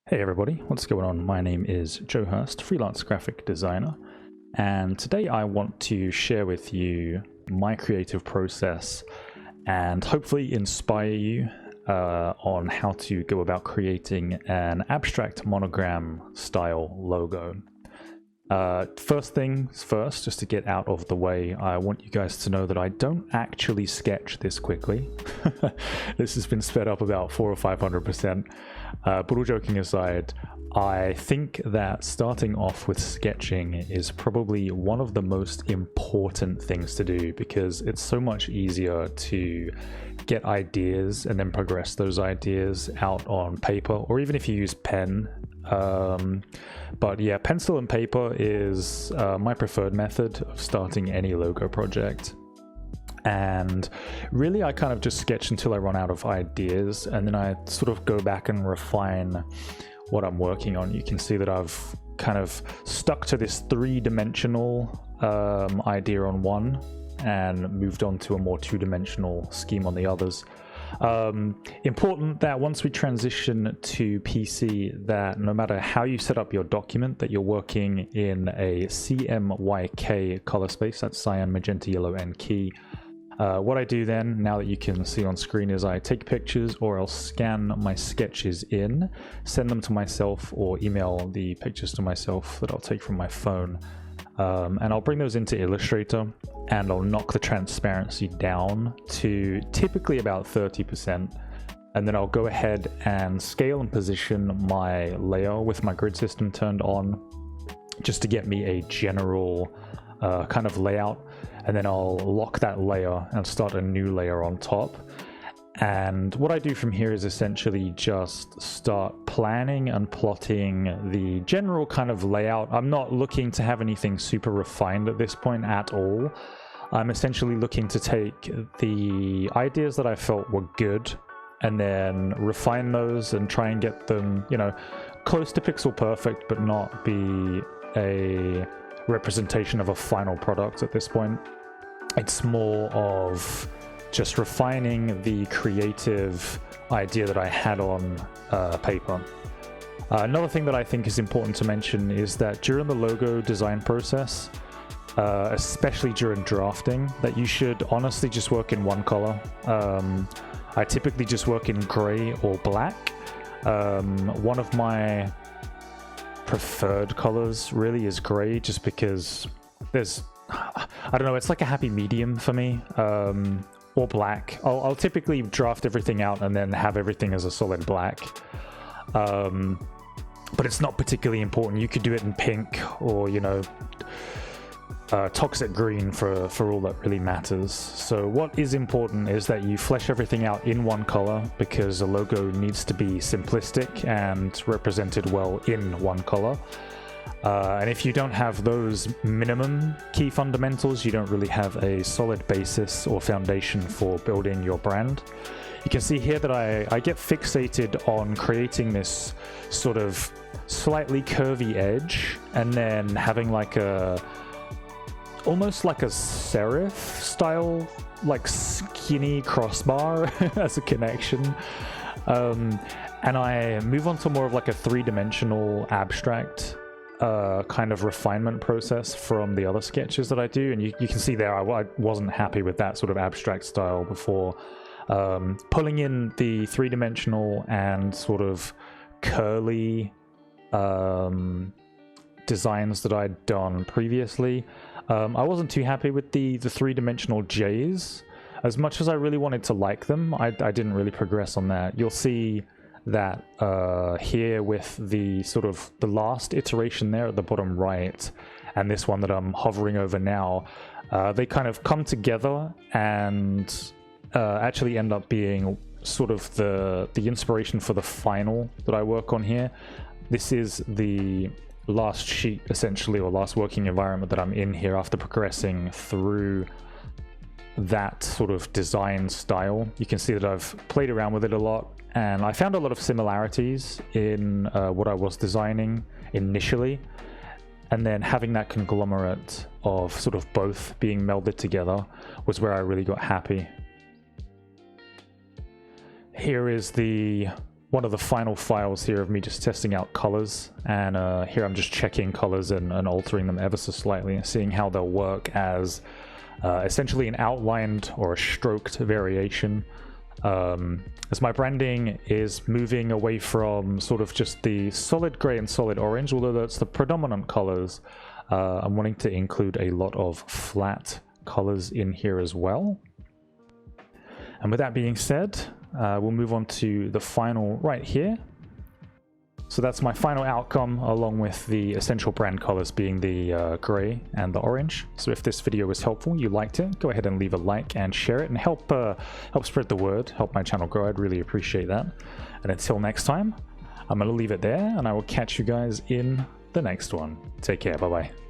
Hey everybody, what's going on? My name is Joe Hurst, freelance graphic designer, and today I want to share with you my creative process and hopefully inspire you on how to go about creating an abstract monogram style logo. First things first, just to get out of the way, I want you guys to know that I don't actually sketch this quickly. This has been sped up about 400 or 500%. But all joking aside, I think that starting off with sketching is probably one of the most important things to do because it's so much easier to get ideas and then progress those ideas out on paper, or even if you use pen. But yeah, pencil and paper is my preferred method of starting any logo project. And really, I kind of just sketch until I run out of ideas, and then I sort of go back and refine what I'm working on. You can see that I've kind of stuck to this three-dimensional idea on one and moved on to a more two-dimensional scheme on the others. Important that once we transition to PC, that no matter how you set up your document, that you're working in a CMYK color space. That's cyan, magenta, yellow, and key. What I do then, now that you can see on screen, is I take pictures, or I'll scan my sketches in, send them to myself, or email the pictures to myself that I'll take from my phone. And I'll bring those into Illustrator, and I'll knock the transparency down to typically about 30%. And then I'll go ahead and scale and position my layer with my grid system turned on, just to get me a general kind of layout. And then I'll lock that layer and start a new layer on top. And what I do from here is essentially just start planning and plotting the general kind of layout. I'm not looking to have anything super refined at this point at all. I'm essentially looking to take the ideas that I felt were good and then refine those and try and get them, you know, close to pixel perfect, but not be a representation of a final product at this point. It's more of just refining the creative idea that I had on paper. Another thing that I think is important to mention is that during the logo design process, especially during drafting, that you should honestly just work in one color. I typically just work in gray or black. One of my preferred colors really is gray, just because there's, I don't know, it's like a happy medium for me. Or black. I'll typically draft everything out and then have everything as a solid black. But it's not particularly important. You could do it in pink or, you know, toxic green for all that really matters. So what is important is that you flesh everything out in one color, because a logo needs to be simplistic and represented well in one color. And if you don't have those minimum key fundamentals, you don't really have a solid basis or foundation for building your brand. You can see here that I get fixated on creating this sort of slightly curvy edge, and then having like almost like a serif style, like skinny crossbar as a connection. And I move on to more of like a three-dimensional abstract kind of refinement process from the other sketches that I do. And you can see there I wasn't happy with that sort of abstract style before. Pulling in the three-dimensional and sort of curly designs that I'd done previously, I wasn't too happy with the three-dimensional J's. As much as I really wanted to like them, I didn't really progress on that. You'll see that here with the sort of the last iteration there at the bottom right, and this one that I'm hovering over now, they kind of come together and actually end up being sort of the inspiration for the final that I work on here. This is the last sheet essentially, or last working environment that I'm in here after progressing through that sort of design style. You can see that I've played around with it a lot, and I found a lot of similarities in what I was designing initially, and then having that conglomerate of sort of both being melded together was where I really got happy. Here is one of the final files here of me just testing out colors, and here I'm just checking colors and altering them ever so slightly, seeing how they'll work as essentially an outlined or a stroked variation. As my branding is moving away from sort of just the solid gray and solid orange, although that's the predominant colors, I'm wanting to include a lot of flat colors in here as well. And with that being said, we'll move on to the final right here. So that's my final outcome, along with the essential brand colors being the gray and the orange. So if this video was helpful, you liked it, go ahead and leave a like and share it, and help spread the word, help my channel grow. I'd really appreciate that. And until next time, I'm going to leave it there, and I will catch you guys in the next one. Take care. Bye-bye.